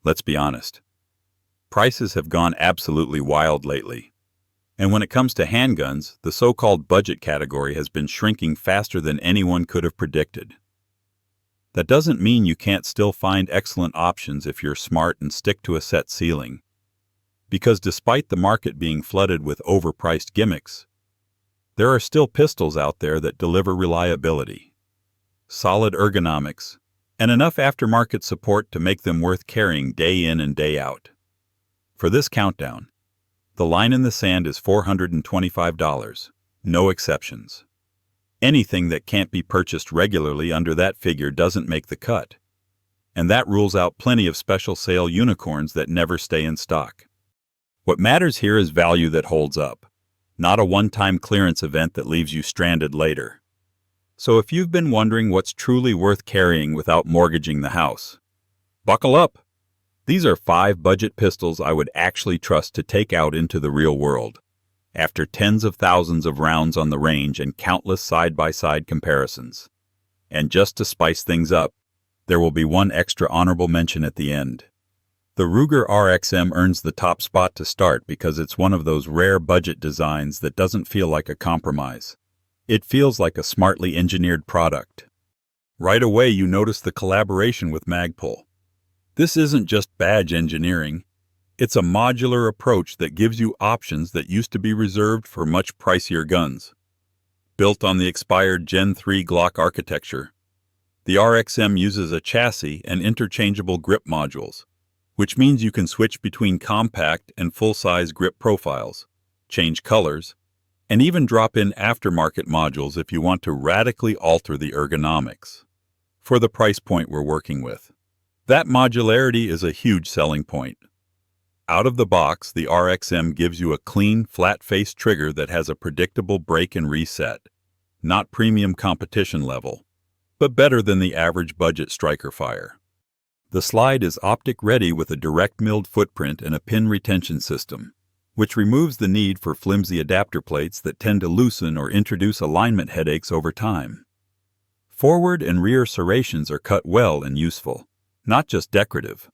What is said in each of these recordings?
Let's be honest. Prices have gone absolutely wild lately. And when it comes to handguns, the so-called budget category has been shrinking faster than anyone could have predicted. That doesn't mean you can't still find excellent options if you're smart and stick to a set ceiling. Because despite the market being flooded with overpriced gimmicks, there are still pistols out there that deliver reliability, solid ergonomics, and enough aftermarket support to make them worth carrying day in and day out. For this countdown, the line in the sand is $425, no exceptions. Anything that can't be purchased regularly under that figure doesn't make the cut, and that rules out plenty of special sale unicorns that never stay in stock. What matters here is value that holds up, not a one-time clearance event that leaves you stranded later. So if you've been wondering what's truly worth carrying without mortgaging the house, buckle up. These are 5 budget pistols I would actually trust to take out into the real world, after tens of thousands of rounds on the range and countless side-by-side comparisons. And just to spice things up, there will be one extra honorable mention at the end. The Ruger RXM earns the top spot to start because it's one of those rare budget designs that doesn't feel like a compromise. It feels like a smartly engineered product. Right away you notice the collaboration with Magpul. This isn't just badge engineering. It's a modular approach that gives you options that used to be reserved for much pricier guns. Built on the expired Gen 3 Glock architecture, the RXM uses a chassis and interchangeable grip modules, which means you can switch between compact and full-size grip profiles, change colors, and even drop in aftermarket modules if you want to radically alter the ergonomics for the price point we're working with. That modularity is a huge selling point. Out of the box, the RXM gives you a clean, flat-face trigger that has a predictable break and reset. Not premium competition level, but better than the average budget striker fire. The slide is optic ready with a direct milled footprint and a pin retention system, which removes the need for flimsy adapter plates that tend to loosen or introduce alignment headaches over time. Forward and rear serrations are cut well and useful, not just decorative.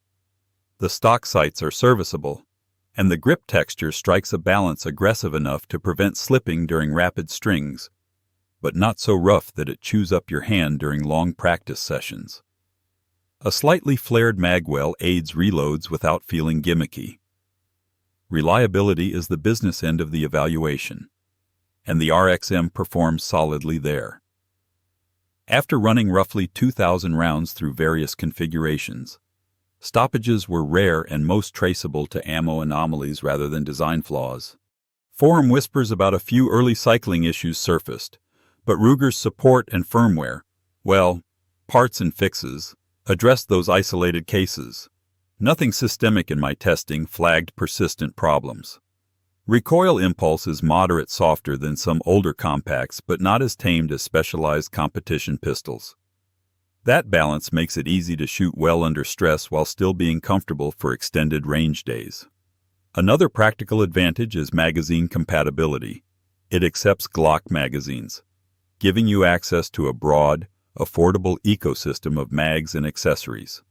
The stock sights are serviceable, and the grip texture strikes a balance aggressive enough to prevent slipping during rapid strings, but not so rough that it chews up your hand during long practice sessions. A slightly flared magwell aids reloads without feeling gimmicky. Reliability is the business end of the evaluation, and the RXM performs solidly there. After running roughly 2,000 rounds through various configurations, stoppages were rare and most traceable to ammo anomalies rather than design flaws. Forum whispers about a few early cycling issues surfaced, but Ruger's support and firmware, well, parts and fixes, addressed those isolated cases. Nothing systemic in my testing flagged persistent problems. Recoil impulse is moderate softer than some older compacts, but not as tamed as specialized competition pistols. That balance makes it easy to shoot well under stress while still being comfortable for extended range days. Another practical advantage is magazine compatibility. It accepts Glock magazines, giving you access to a broad, affordable ecosystem of mags and accessories.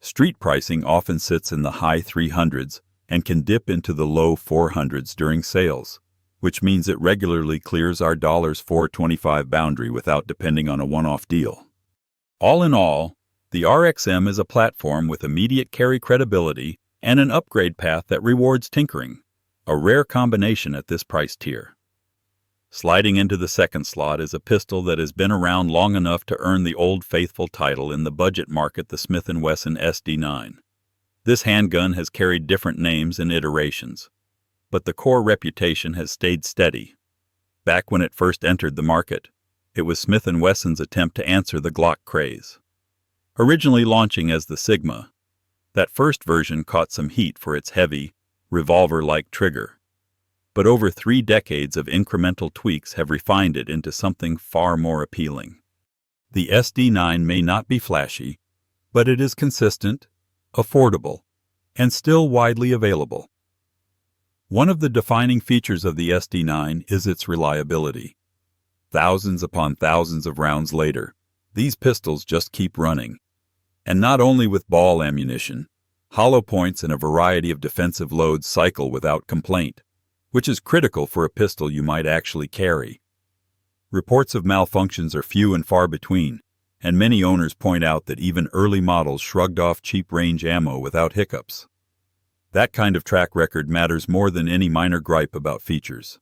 Street pricing often sits in the high 300s and can dip into the low 400s during sales, which means it regularly clears our $4.25 boundary without depending on a one-off deal. All in all, the RXM is a platform with immediate carry credibility and an upgrade path that rewards tinkering, a rare combination at this price tier. Sliding into the second slot is a pistol that has been around long enough to earn the old faithful title in the budget market, the Smith & Wesson SD9. This handgun has carried different names and iterations, but the core reputation has stayed steady. Back when it first entered the market, it was Smith & Wesson's attempt to answer the Glock craze. Originally launching as the Sigma, that first version caught some heat for its heavy, revolver-like trigger. But over 3 decades of incremental tweaks have refined it into something far more appealing. The SD9 may not be flashy, but it is consistent, affordable, and still widely available. One of the defining features of the SD9 is its reliability. Thousands upon thousands of rounds later, these pistols just keep running. And not only with ball ammunition, Hollow points and a variety of defensive loads cycle without complaint, which is critical for a pistol you might actually carry. Reports of malfunctions are few and far between, and many owners point out that even early models shrugged off cheap range ammo without hiccups. That kind of track record matters more than any minor gripe about features.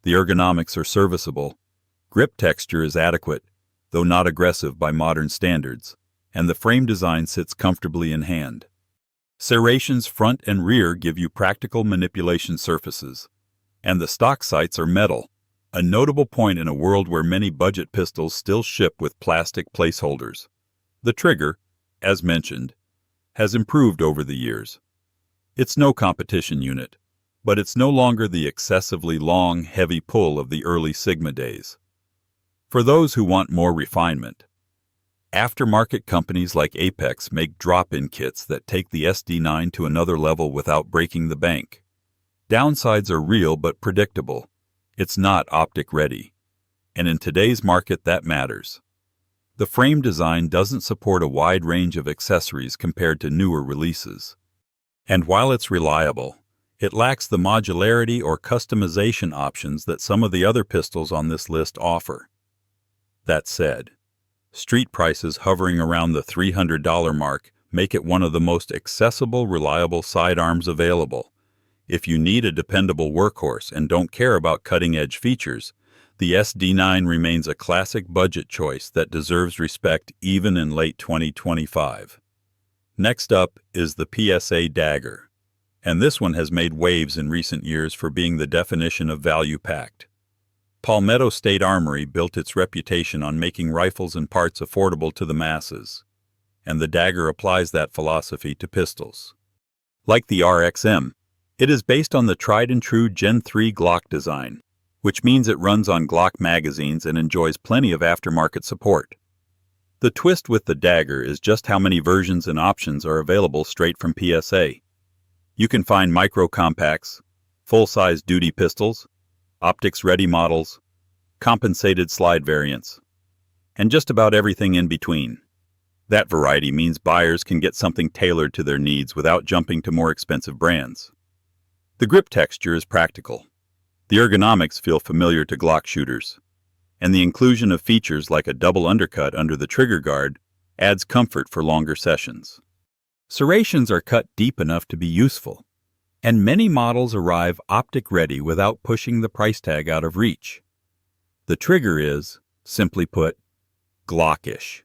The ergonomics are serviceable, grip texture is adequate, though not aggressive by modern standards, and the frame design sits comfortably in hand. Serrations front and rear give you practical manipulation surfaces, and the stock sights are metal, a notable point in a world where many budget pistols still ship with plastic placeholders. The trigger, as mentioned, has improved over the years. It's no competition unit, but it's no longer the excessively long, heavy pull of the early Sigma days. For those who want more refinement, aftermarket companies like Apex make drop-in kits that take the SD9 to another level without breaking the bank. Downsides are real but predictable. It's not optic ready. And in today's market that matters. The frame design doesn't support a wide range of accessories compared to newer releases. And while it's reliable, it lacks the modularity or customization options that some of the other pistols on this list offer. That said, street prices hovering around the $300 mark make it one of the most accessible, reliable sidearms available. If you need a dependable workhorse and don't care about cutting-edge features, the SD9 remains a classic budget choice that deserves respect even in late 2025. Next up is the PSA Dagger, and this one has made waves in recent years for being the definition of value-packed. Palmetto State Armory built its reputation on making rifles and parts affordable to the masses, and the Dagger applies that philosophy to pistols. Like the RXM, it is based on the tried-and-true Gen 3 Glock design, which means it runs on Glock magazines and enjoys plenty of aftermarket support. The twist with the Dagger is just how many versions and options are available straight from PSA. You can find micro-compacts, full-size duty pistols, optics-ready models, compensated slide variants, and just about everything in between. That variety means buyers can get something tailored to their needs without jumping to more expensive brands. The grip texture is practical. The ergonomics feel familiar to Glock shooters, and the inclusion of features like a double undercut under the trigger guard adds comfort for longer sessions. Serrations are cut deep enough to be useful, and many models arrive optic-ready without pushing the price tag out of reach. The trigger is, simply put, Glockish.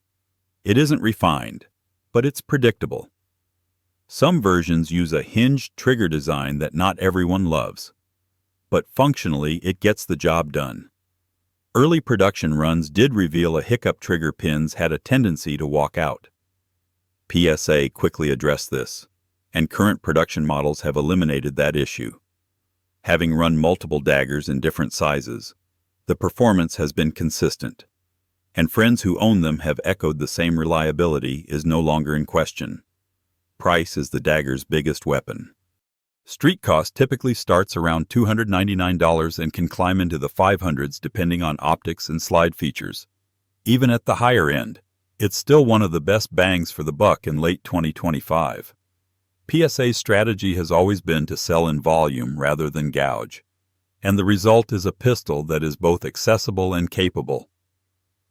It isn't refined, but it's predictable. Some versions use a hinged trigger design that not everyone loves, but functionally it gets the job done. Early production runs did reveal a hiccup trigger pins had a tendency to walk out. PSA quickly addressed this, and current production models have eliminated that issue. Having run multiple Daggers in different sizes, the performance has been consistent, and friends who own them have echoed the same reliability is no longer in question. Price is the Dagger's biggest weapon. Street cost typically starts around $299 and can climb into the 500s depending on optics and slide features. Even at the higher end, it's still one of the best bangs for the buck in late 2025. PSA's strategy has always been to sell in volume rather than gouge, and the result is a pistol that is both accessible and capable.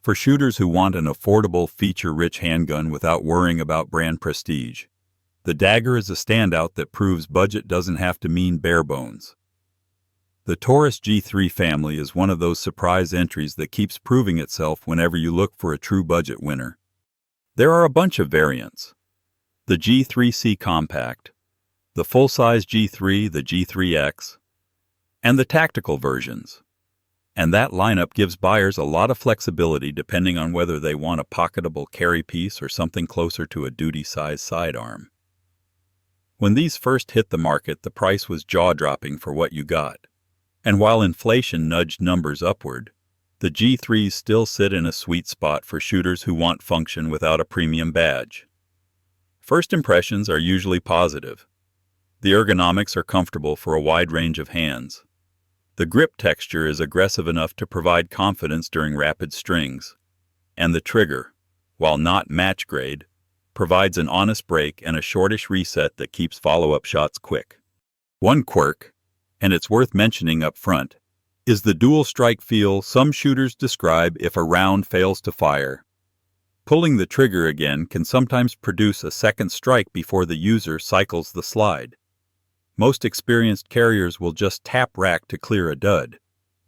For shooters who want an affordable, feature-rich handgun without worrying about brand prestige, the Dagger is a standout that proves budget doesn't have to mean bare bones. The Taurus G3 family is one of those surprise entries that keeps proving itself whenever you look for a true budget winner. There are a bunch of variants. The G3C Compact, the full-size G3, the G3X, and the tactical versions. And that lineup gives buyers a lot of flexibility depending on whether they want a pocketable carry piece or something closer to a duty-size sidearm. When these first hit the market, the price was jaw-dropping for what you got. And while inflation nudged numbers upward, the G3s still sit in a sweet spot for shooters who want function without a premium badge. First impressions are usually positive. The ergonomics are comfortable for a wide range of hands. The grip texture is aggressive enough to provide confidence during rapid strings. And the trigger, while not match grade, provides an honest break and a shortish reset that keeps follow-up shots quick. One quirk, and it's worth mentioning up front, is the dual strike feel some shooters describe if a round fails to fire. Pulling the trigger again can sometimes produce a second strike before the user cycles the slide. Most experienced carriers will just tap rack to clear a dud,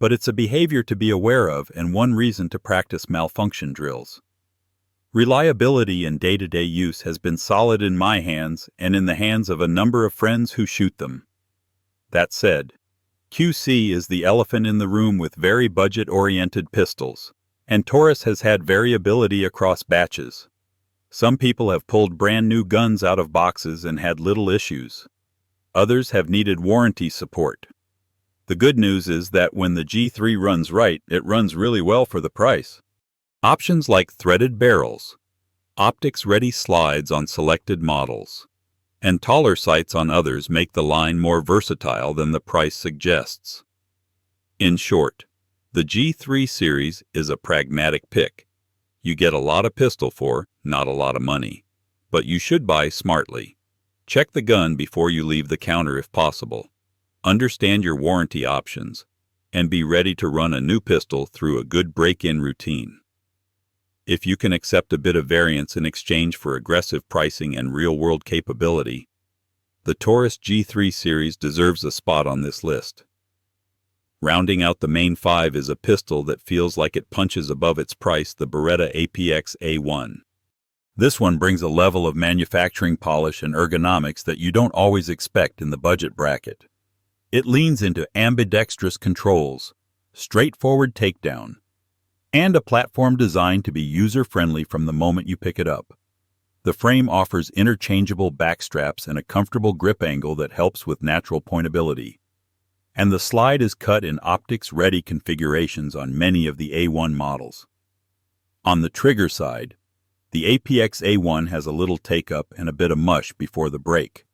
but it's a behavior to be aware of and one reason to practice malfunction drills. Reliability in day-to-day use has been solid in my hands and in the hands of a number of friends who shoot them. That said, QC is the elephant in the room with very budget-oriented pistols, and Taurus has had variability across batches. Some people have pulled brand new guns out of boxes and had little issues. Others have needed warranty support. The good news is that when the G3 runs right, it runs really well for the price. Options like threaded barrels, optics-ready slides on selected models, and taller sights on others make the line more versatile than the price suggests. In short, the G3 series is a pragmatic pick. You get a lot of pistol for not a lot of money, but you should buy smartly. Check the gun before you leave the counter if possible. Understand your warranty options, and be ready to run a new pistol through a good break-in routine. If you can accept a bit of variance in exchange for aggressive pricing and real-world capability, the Taurus G3 series deserves a spot on this list. Rounding out the main five is a pistol that feels like it punches above its price, the Beretta APX A1. This one brings a level of manufacturing polish and ergonomics that you don't always expect in the budget bracket. It leans into ambidextrous controls, straightforward takedown, and a platform designed to be user-friendly from the moment you pick it up. The frame offers interchangeable backstraps and a comfortable grip angle that helps with natural pointability. And the slide is cut in optics-ready configurations on many of the A1 models. On the trigger side, the APX A1 has a little take-up and a bit of mush before the break,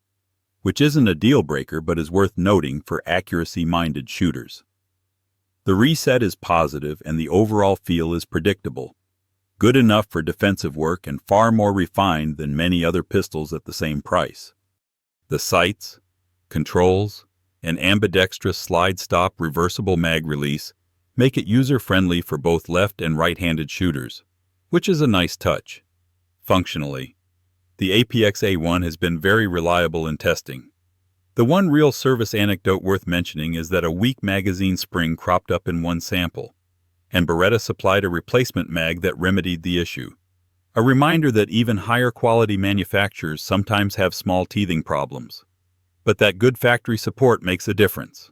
which isn't a deal-breaker but is worth noting for accuracy-minded shooters. The reset is positive and the overall feel is predictable, good enough for defensive work and far more refined than many other pistols at the same price. The sights, controls, and ambidextrous slide-stop reversible mag release make it user-friendly for both left and right-handed shooters, which is a nice touch. Functionally, the APX A1 has been very reliable in testing. The one real service anecdote worth mentioning is that a weak magazine spring cropped up in one sample, and Beretta supplied a replacement mag that remedied the issue. A reminder that even higher quality manufacturers sometimes have small teething problems, but that good factory support makes a difference.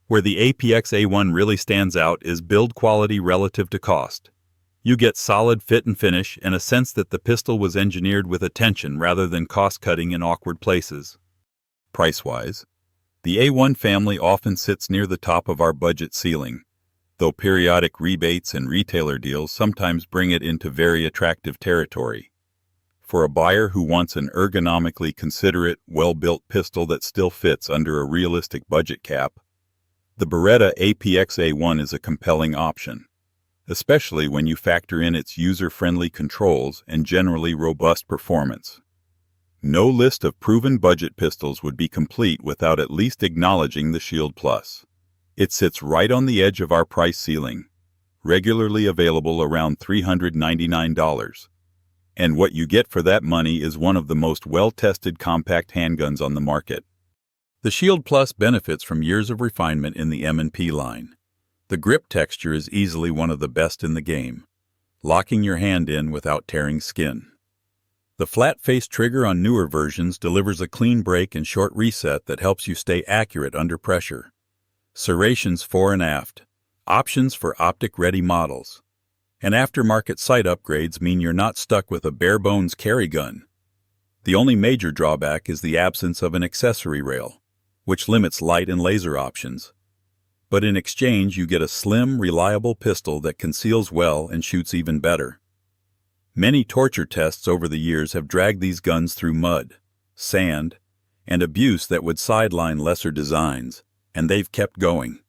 Where the APX A1 really stands out is build quality relative to cost. You get solid fit and finish and a sense that the pistol was engineered with attention rather than cost-cutting in awkward places. Price-wise, the A1 family often sits near the top of our budget ceiling, though periodic rebates and retailer deals sometimes bring it into very attractive territory. For a buyer who wants an ergonomically considerate, well-built pistol that still fits under a realistic budget cap, the Beretta APX A1 is a compelling option, especially when you factor in its user-friendly controls and generally robust performance. No list of proven budget pistols would be complete without at least acknowledging the Shield Plus. It sits right on the edge of our price ceiling, regularly available around $399. And what you get for that money is one of the most well-tested compact handguns on the market. The Shield Plus benefits from years of refinement in the M&P line. The grip texture is easily one of the best in the game, locking your hand in without tearing skin. The flat-face trigger on newer versions delivers a clean break and short reset that helps you stay accurate under pressure. Serrations fore and aft, options for optic-ready models, and aftermarket sight upgrades mean you're not stuck with a bare-bones carry gun. The only major drawback is the absence of an accessory rail, which limits light and laser options. But in exchange, you get a slim, reliable pistol that conceals well and shoots even better. Many torture tests over the years have dragged these guns through mud, sand, and abuse that would sideline lesser designs, and they've kept going.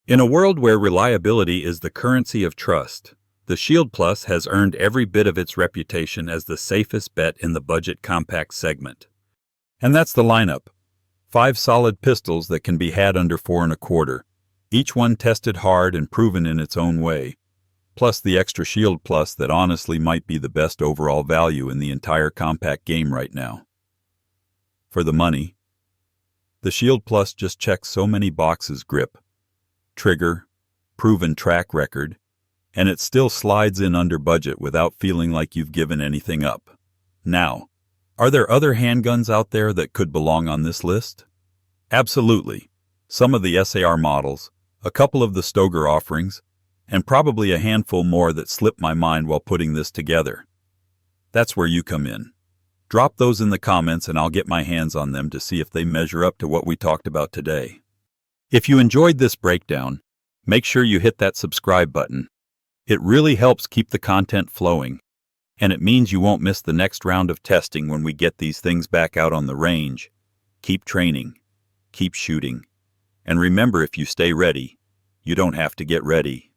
In a world where reliability is the currency of trust, The Shield Plus has earned every bit of its reputation as the safest bet in the budget compact segment. And that's the lineup. 5 solid pistols that can be had under 4 1/4, each one tested hard and proven in its own way, plus the extra Shield Plus that honestly might be the best overall value in the entire compact game right now. For the money, the Shield Plus just checks so many boxes: grip, trigger, proven track record, and it still slides in under budget without feeling like you've given anything up. Now, are there other handguns out there that could belong on this list? Absolutely. Some of the SAR models, a couple of the Stoeger offerings, and probably a handful more that slipped my mind while putting this together. That's where you come in. Drop those in the comments and I'll get my hands on them to see if they measure up to what we talked about today. If you enjoyed this breakdown, make sure you hit that subscribe button. It really helps keep the content flowing, and it means you won't miss the next round of testing when we get these things back out on the range. Keep training, keep shooting, and remember, if you stay ready, you don't have to get ready.